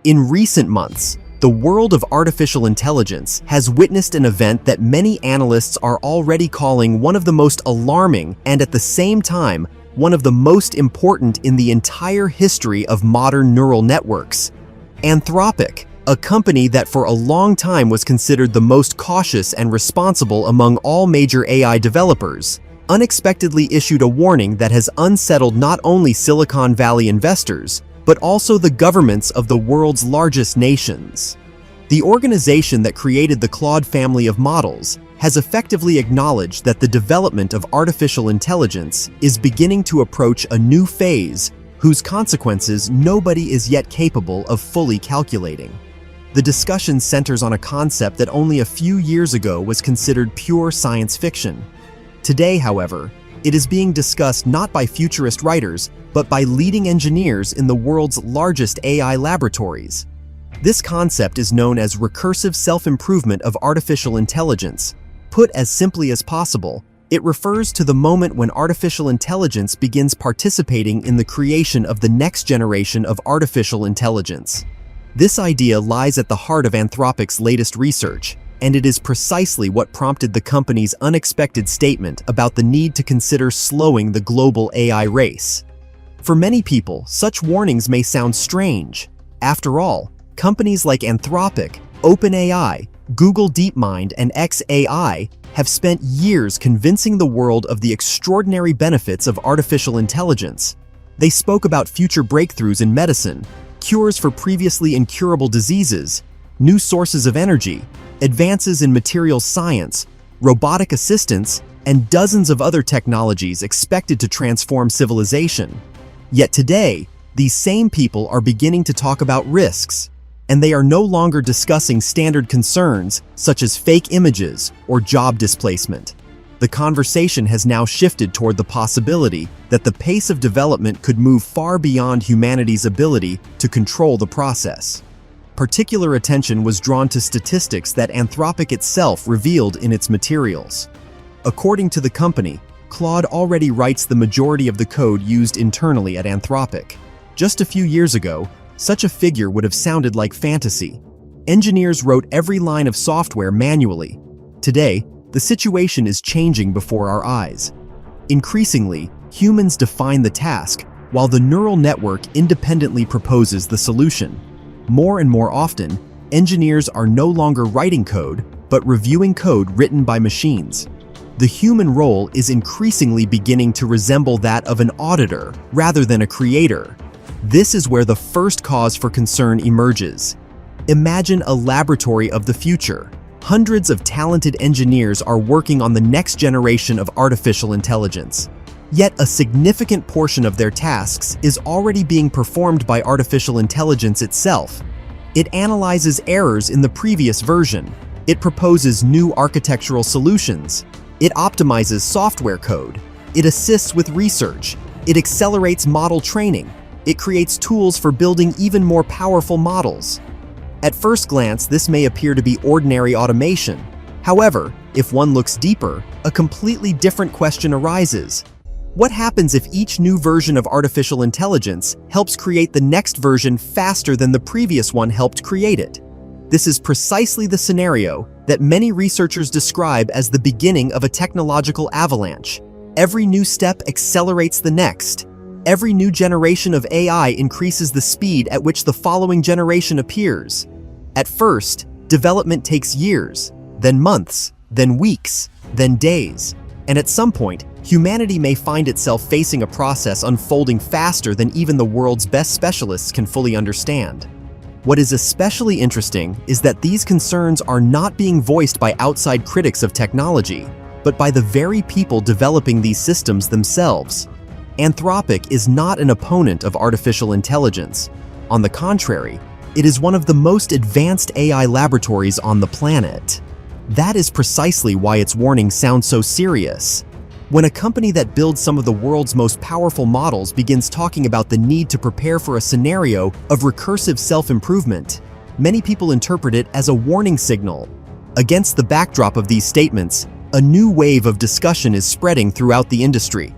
In recent months, the world of artificial intelligence has witnessed an event that many analysts are already calling one of the most alarming and at the same time, one of the most important in the entire history of modern neural networks. Anthropic, a company that for a long time was considered the most cautious and responsible among all major AI developers, unexpectedly issued a warning that has unsettled not only Silicon Valley investors, but also the governments of the world's largest nations. The organization that created the Claude family of models has effectively acknowledged that the development of artificial intelligence is beginning to approach a new phase whose consequences nobody is yet capable of fully calculating. The discussion centers on a concept that only a few years ago was considered pure science fiction. Today, however, it is being discussed not by futurist writers, but by leading engineers in the world's largest AI laboratories. This concept is known as recursive self-improvement of artificial intelligence. Put as simply as possible, it refers to the moment when artificial intelligence begins participating in the creation of the next generation of artificial intelligence. This idea lies at the heart of Anthropic's latest research, and it is precisely what prompted the company's unexpected statement about the need to consider slowing the global AI race. For many people, such warnings may sound strange. After all, companies like Anthropic, OpenAI, Google DeepMind, and xAI have spent years convincing the world of the extraordinary benefits of artificial intelligence. They spoke about future breakthroughs in medicine, cures for previously incurable diseases, new sources of energy, advances in materials science, robotic assistance, and dozens of other technologies expected to transform civilization. Yet today, these same people are beginning to talk about risks, and they are no longer discussing standard concerns such as fake images or job displacement. The conversation has now shifted toward the possibility that the pace of development could move far beyond humanity's ability to control the process. Particular attention was drawn to statistics that Anthropic itself revealed in its materials. According to the company, Claude already writes the majority of the code used internally at Anthropic. Just a few years ago, such a figure would have sounded like fantasy. Engineers wrote every line of software manually. Today, the situation is changing before our eyes. Increasingly, humans define the task, while the neural network independently proposes the solution. More and more often, engineers are no longer writing code, but reviewing code written by machines. The human role is increasingly beginning to resemble that of an auditor rather than a creator. This is where the first cause for concern emerges. Imagine a laboratory of the future. Hundreds of talented engineers are working on the next generation of artificial intelligence. Yet a significant portion of their tasks is already being performed by artificial intelligence itself. It analyzes errors in the previous version. It proposes new architectural solutions. It optimizes software code. It assists with research. It accelerates model training. It creates tools for building even more powerful models. At first glance, this may appear to be ordinary automation. However, if one looks deeper, a completely different question arises. What happens if each new version of artificial intelligence helps create the next version faster than the previous one helped create it? This is precisely the scenario that many researchers describe as the beginning of a technological avalanche. Every new step accelerates the next. Every new generation of AI increases the speed at which the following generation appears. At first, development takes years, then months, then weeks, then days, and at some point, humanity may find itself facing a process unfolding faster than even the world's best specialists can fully understand. What is especially interesting is that these concerns are not being voiced by outside critics of technology, but by the very people developing these systems themselves. Anthropic is not an opponent of artificial intelligence. On the contrary, it is one of the most advanced AI laboratories on the planet. That is precisely why its warning sounds so serious. When a company that builds some of the world's most powerful models begins talking about the need to prepare for a scenario of recursive self-improvement, many people interpret it as a warning signal. Against the backdrop of these statements, a new wave of discussion is spreading throughout the industry.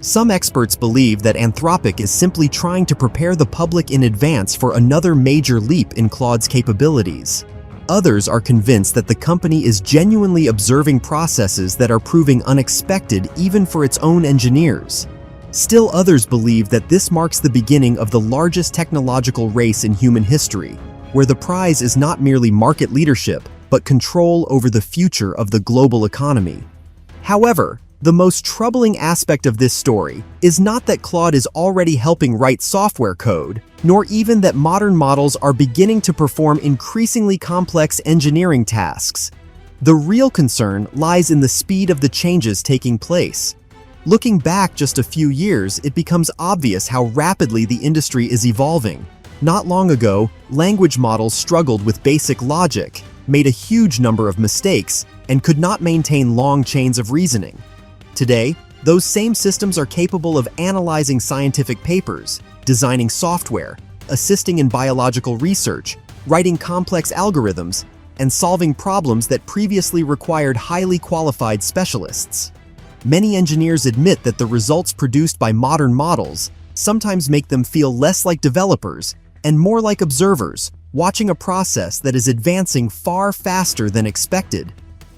Some experts believe that Anthropic is simply trying to prepare the public in advance for another major leap in Claude's capabilities. Others are convinced that the company is genuinely observing processes that are proving unexpected even for its own engineers. Still others believe that this marks the beginning of the largest technological race in human history, where the prize is not merely market leadership, but control over the future of the global economy. However, the most troubling aspect of this story is not that Claude is already helping write software code, nor even that modern models are beginning to perform increasingly complex engineering tasks. The real concern lies in the speed of the changes taking place. Looking back just a few years, it becomes obvious how rapidly the industry is evolving. Not long ago, language models struggled with basic logic, made a huge number of mistakes, and could not maintain long chains of reasoning. Today, those same systems are capable of analyzing scientific papers, designing software, assisting in biological research, writing complex algorithms, and solving problems that previously required highly qualified specialists. Many engineers admit that the results produced by modern models sometimes make them feel less like developers and more like observers, watching a process that is advancing far faster than expected.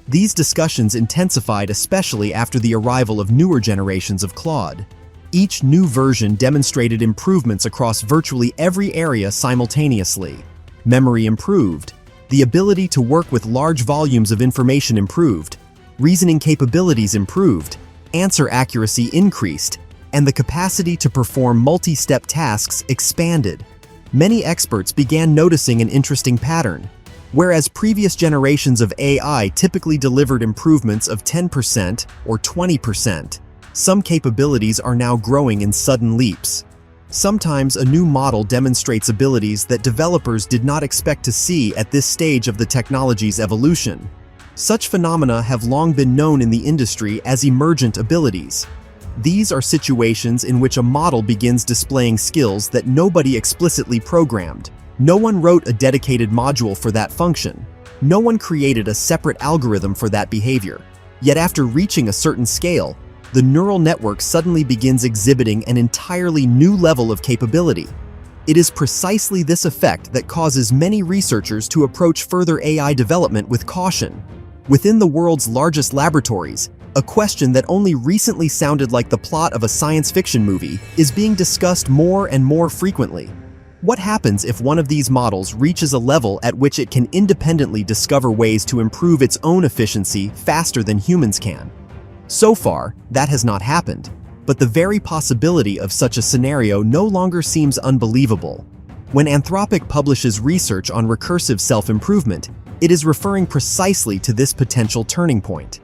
These discussions intensified especially after the arrival of newer generations of Claude. Each new version demonstrated improvements across virtually every area simultaneously. Memory improved, the ability to work with large volumes of information improved, reasoning capabilities improved, answer accuracy increased, and the capacity to perform multi-step tasks expanded. Many experts began noticing an interesting pattern. Whereas previous generations of AI typically delivered improvements of 10% or 20%, some capabilities are now growing in sudden leaps. Sometimes a new model demonstrates abilities that developers did not expect to see at this stage of the technology's evolution. Such phenomena have long been known in the industry as emergent abilities. These are situations in which a model begins displaying skills that nobody explicitly programmed. No one wrote a dedicated module for that function. No one created a separate algorithm for that behavior. Yet after reaching a certain scale, the neural network suddenly begins exhibiting an entirely new level of capability. It is precisely this effect that causes many researchers to approach further AI development with caution. Within the world's largest laboratories, a question that only recently sounded like the plot of a science fiction movie is being discussed more and more frequently. What happens if one of these models reaches a level at which it can independently discover ways to improve its own efficiency faster than humans can? So far, that has not happened, but the very possibility of such a scenario no longer seems unbelievable. When Anthropic publishes research on recursive self-improvement, it is referring precisely to this potential turning point.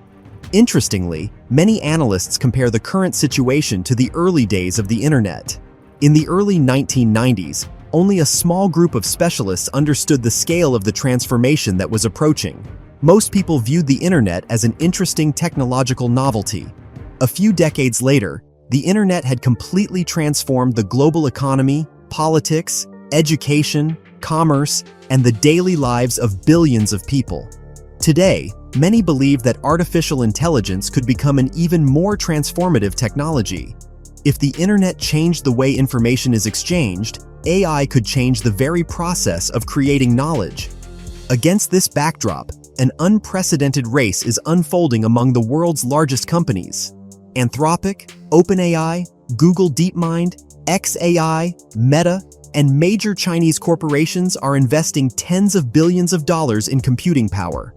Interestingly, many analysts compare the current situation to the early days of the internet. In the early 1990s, only a small group of specialists understood the scale of the transformation that was approaching. Most people viewed the internet as an interesting technological novelty. A few decades later, the internet had completely transformed the global economy, politics, education, commerce, and the daily lives of billions of people. Today, many believe that artificial intelligence could become an even more transformative technology. If the internet changed the way information is exchanged, AI could change the very process of creating knowledge. Against this backdrop, an unprecedented race is unfolding among the world's largest companies. Anthropic, OpenAI, Google DeepMind, xAI, Meta, and major Chinese corporations are investing tens of billions of dollars in computing power.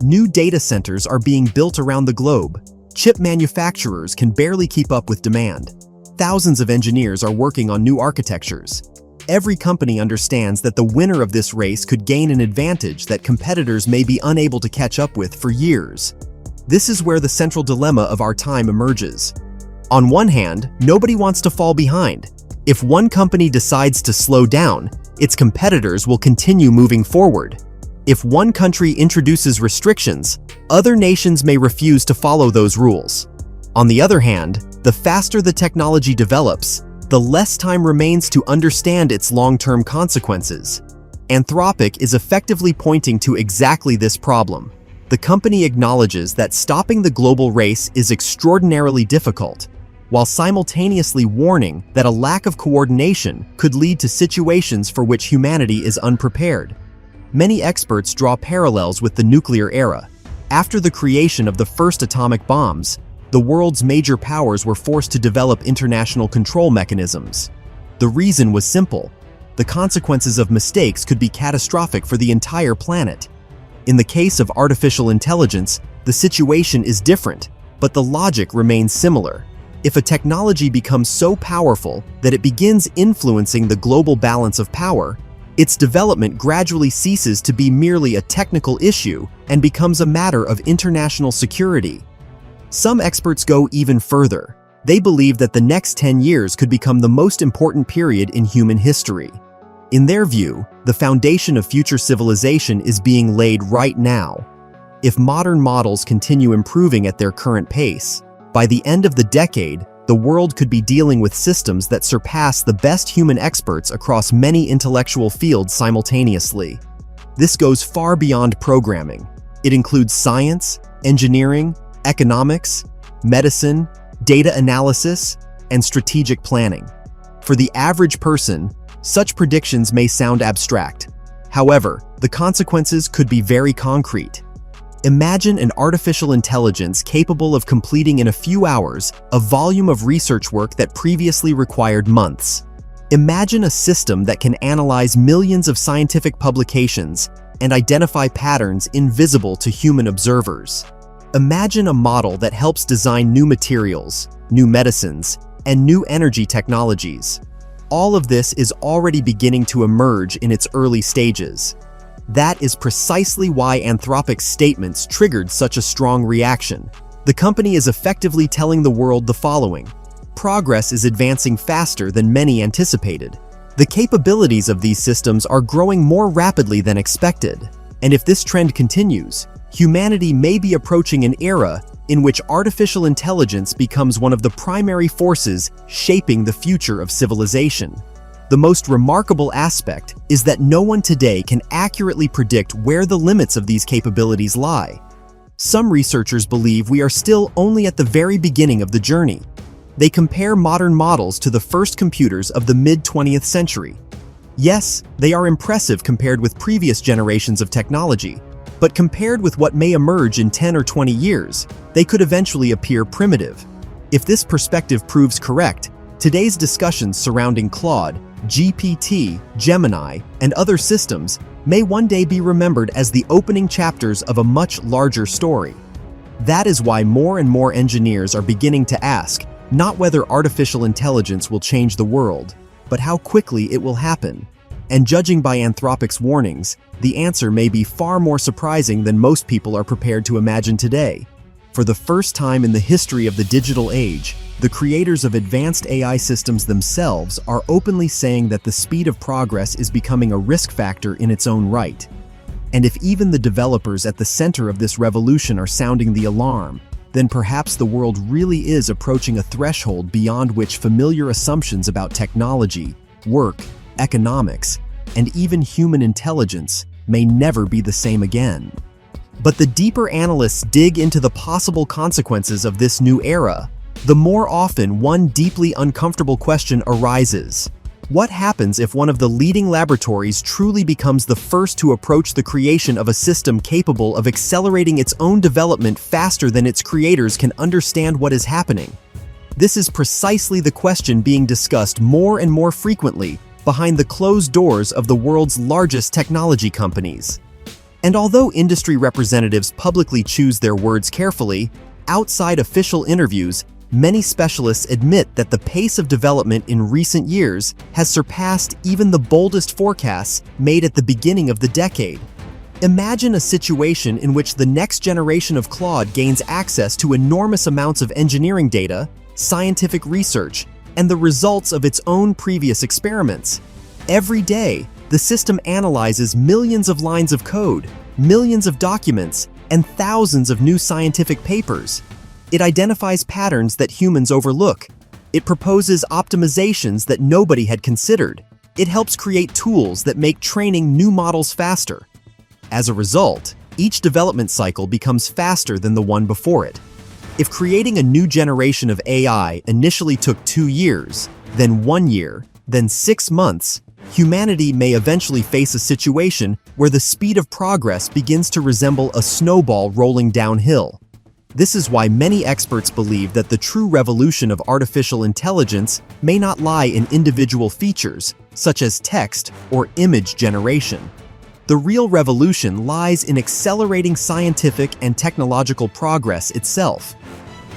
New data centers are being built around the globe. Chip manufacturers can barely keep up with demand. Thousands of engineers are working on new architectures. Every company understands that the winner of this race could gain an advantage that competitors may be unable to catch up with for years. This is where the central dilemma of our time emerges. On one hand, nobody wants to fall behind. If one company decides to slow down, its competitors will continue moving forward. If one country introduces restrictions, other nations may refuse to follow those rules. On the other hand, the faster the technology develops, the less time remains to understand its long-term consequences. Anthropic is effectively pointing to exactly this problem. The company acknowledges that stopping the global race is extraordinarily difficult. while simultaneously warning that a lack of coordination could lead to situations for which humanity is unprepared. Many experts draw parallels with the nuclear era. After the creation of the first atomic bombs, the world's major powers were forced to develop international control mechanisms. The reason was simple: the consequences of mistakes could be catastrophic for the entire planet. In the case of artificial intelligence, the situation is different, but the logic remains similar. If a technology becomes so powerful that it begins influencing the global balance of power, its development gradually ceases to be merely a technical issue and becomes a matter of international security. Some experts go even further. They believe that the next 10 years could become the most important period in human history. In their view, the foundation of future civilization is being laid right now. If modern models continue improving at their current pace, by the end of the decade, the world could be dealing with systems that surpass the best human experts across many intellectual fields simultaneously. This goes far beyond programming. It includes science, engineering, economics, medicine, data analysis, and strategic planning. For the average person, such predictions may sound abstract. However, the consequences could be very concrete. Imagine an artificial intelligence capable of completing in a few hours a volume of research work that previously required months. Imagine a system that can analyze millions of scientific publications and identify patterns invisible to human observers. Imagine a model that helps design new materials, new medicines, and new energy technologies. All of this is already beginning to emerge in its early stages. That is precisely why Anthropic's statements triggered such a strong reaction. The company is effectively telling the world the following: progress is advancing faster than many anticipated. The capabilities of these systems are growing more rapidly than expected. And if this trend continues, humanity may be approaching an era in which artificial intelligence becomes one of the primary forces shaping the future of civilization. The most remarkable aspect is that no one today can accurately predict where the limits of these capabilities lie. Some researchers believe we are still only at the very beginning of the journey. They compare modern models to the first computers of the mid-20th century. Yes, they are impressive compared with previous generations of technology, but compared with what may emerge in 10 or 20 years, they could eventually appear primitive. If this perspective proves correct, today's discussions surrounding Claude, GPT, Gemini, and other systems may one day be remembered as the opening chapters of a much larger story. That is why more and more engineers are beginning to ask, not whether artificial intelligence will change the world, but how quickly it will happen. And judging by Anthropic's warnings, the answer may be far more surprising than most people are prepared to imagine today. For the first time in the history of the digital age, the creators of advanced AI systems themselves are openly saying that the speed of progress is becoming a risk factor in its own right. And if even the developers at the center of this revolution are sounding the alarm, then perhaps the world really is approaching a threshold beyond which familiar assumptions about technology, work, economics, and even human intelligence may never be the same again. But the deeper analysts dig into the possible consequences of this new era, the more often one deeply uncomfortable question arises. What happens if one of the leading laboratories truly becomes the first to approach the creation of a system capable of accelerating its own development faster than its creators can understand what is happening? This is precisely the question being discussed more and more frequently behind the closed doors of the world's largest technology companies. And although industry representatives publicly choose their words carefully, outside official interviews, many specialists admit that the pace of development in recent years has surpassed even the boldest forecasts made at the beginning of the decade. Imagine a situation in which the next generation of Claude gains access to enormous amounts of engineering data, scientific research, and the results of its own previous experiments. Every day, the system analyzes millions of lines of code, millions of documents, and thousands of new scientific papers. It identifies patterns that humans overlook. It proposes optimizations that nobody had considered. It helps create tools that make training new models faster. As a result, each development cycle becomes faster than the one before it. If creating a new generation of AI initially took 2 years, then 1 year, then 6 months, humanity may eventually face a situation where the speed of progress begins to resemble a snowball rolling downhill. This is why many experts believe that the true revolution of artificial intelligence may not lie in individual features, such as text or image generation. The real revolution lies in accelerating scientific and technological progress itself.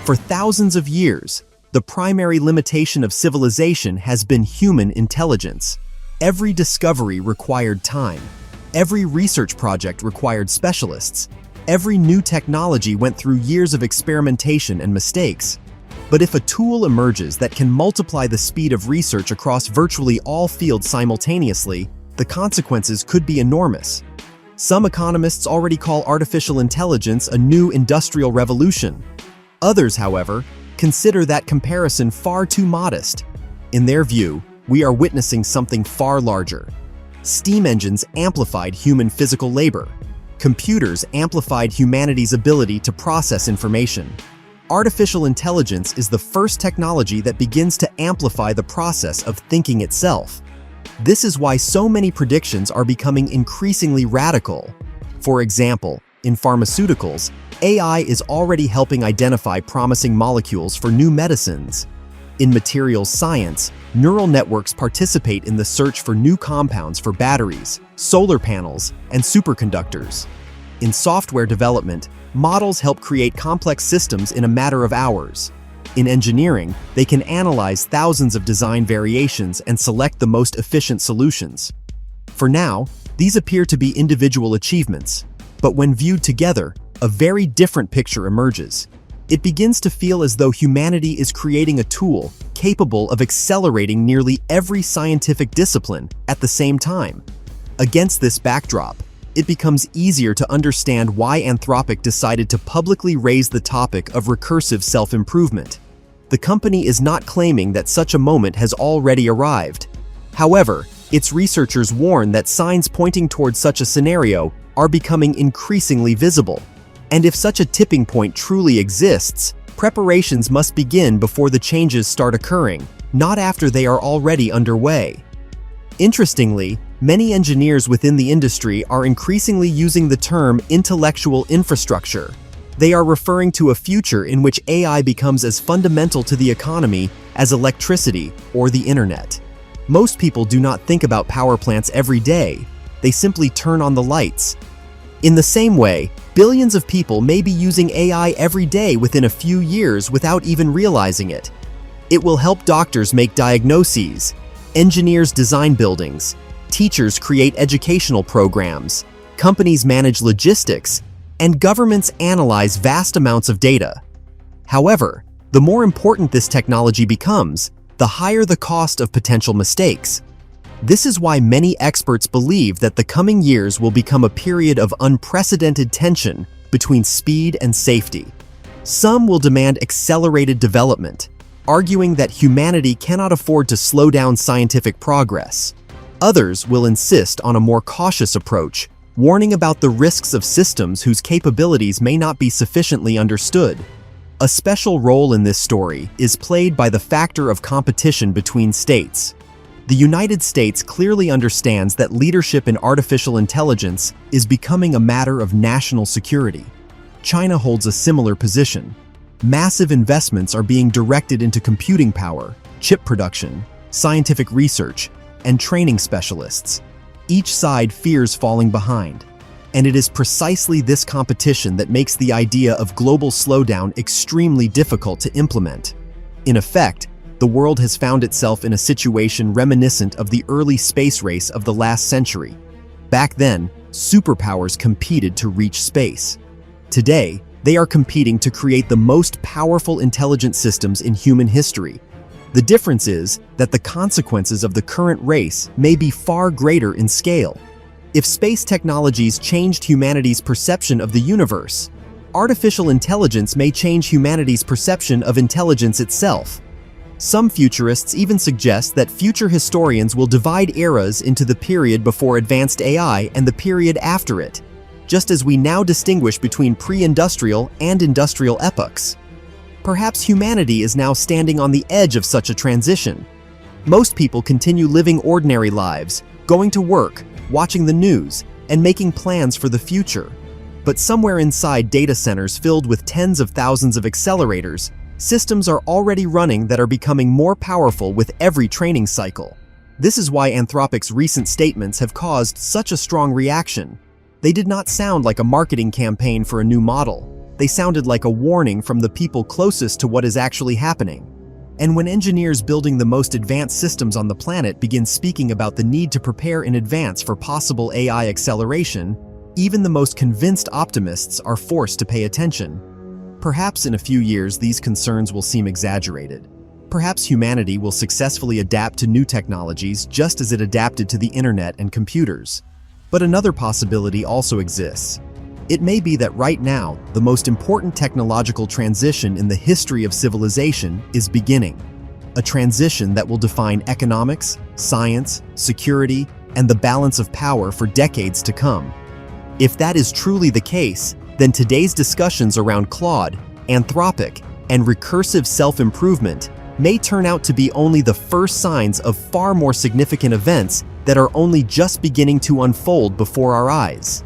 For thousands of years, the primary limitation of civilization has been human intelligence. Every discovery required time. Every research project required specialists. Every new technology went through years of experimentation and mistakes. But if a tool emerges that can multiply the speed of research across virtually all fields simultaneously, the consequences could be enormous. Some economists already call artificial intelligence a new industrial revolution. Others, however, consider that comparison far too modest. In their view, we are witnessing something far larger. Steam engines amplified human physical labor. Computers amplified humanity's ability to process information. Artificial intelligence is the first technology that begins to amplify the process of thinking itself. This is why so many predictions are becoming increasingly radical. For example, in pharmaceuticals, AI is already helping identify promising molecules for new medicines. In materials science, neural networks participate in the search for new compounds for batteries, solar panels, and superconductors. In software development, models help create complex systems in a matter of hours. In engineering, they can analyze thousands of design variations and select the most efficient solutions. For now, these appear to be individual achievements, but when viewed together, a very different picture emerges. It begins to feel as though humanity is creating a tool capable of accelerating nearly every scientific discipline at the same time. Against this backdrop, it becomes easier to understand why Anthropic decided to publicly raise the topic of recursive self-improvement. The company is not claiming that such a moment has already arrived. However, its researchers warn that signs pointing towards such a scenario are becoming increasingly visible. And if such a tipping point truly exists, preparations must begin before the changes start occurring, not after they are already underway. Interestingly, many engineers within the industry are increasingly using the term intellectual infrastructure. They are referring to a future in which AI becomes as fundamental to the economy as electricity or the internet. Most people do not think about power plants every day. They simply turn on the lights. In the same way, billions of people may be using AI every day within a few years without even realizing it. It will help doctors make diagnoses, engineers design buildings, teachers create educational programs, companies manage logistics, and governments analyze vast amounts of data. However, the more important this technology becomes, the higher the cost of potential mistakes. This is why many experts believe that the coming years will become a period of unprecedented tension between speed and safety. Some will demand accelerated development, arguing that humanity cannot afford to slow down scientific progress. Others will insist on a more cautious approach, warning about the risks of systems whose capabilities may not be sufficiently understood. A special role in this story is played by the factor of competition between states. The United States clearly understands that leadership in artificial intelligence is becoming a matter of national security. China holds a similar position. Massive investments are being directed into computing power, chip production, scientific research, and training specialists. Each side fears falling behind. And it is precisely this competition that makes the idea of global slowdown extremely difficult to implement. In effect, the world has found itself in a situation reminiscent of the early space race of the last century. Back then, superpowers competed to reach space. Today, they are competing to create the most powerful intelligent systems in human history. The difference is that the consequences of the current race may be far greater in scale. If space technologies changed humanity's perception of the universe, artificial intelligence may change humanity's perception of intelligence itself. Some futurists even suggest that future historians will divide eras into the period before advanced AI and the period after it, just as we now distinguish between pre-industrial and industrial epochs. Perhaps humanity is now standing on the edge of such a transition. Most people continue living ordinary lives, going to work, watching the news, and making plans for the future. But somewhere inside data centers filled with tens of thousands of accelerators, systems are already running that are becoming more powerful with every training cycle. This is why Anthropic's recent statements have caused such a strong reaction. They did not sound like a marketing campaign for a new model. They sounded like a warning from the people closest to what is actually happening. And when engineers building the most advanced systems on the planet begin speaking about the need to prepare in advance for possible AI acceleration, even the most convinced optimists are forced to pay attention. Perhaps in a few years these concerns will seem exaggerated. Perhaps humanity will successfully adapt to new technologies just as it adapted to the internet and computers. But another possibility also exists. It may be that right now, the most important technological transition in the history of civilization is beginning. A transition that will define economics, science, security, and the balance of power for decades to come. If that is truly the case, then today's discussions around Claude, Anthropic, and recursive self-improvement may turn out to be only the first signs of far more significant events that are only just beginning to unfold before our eyes.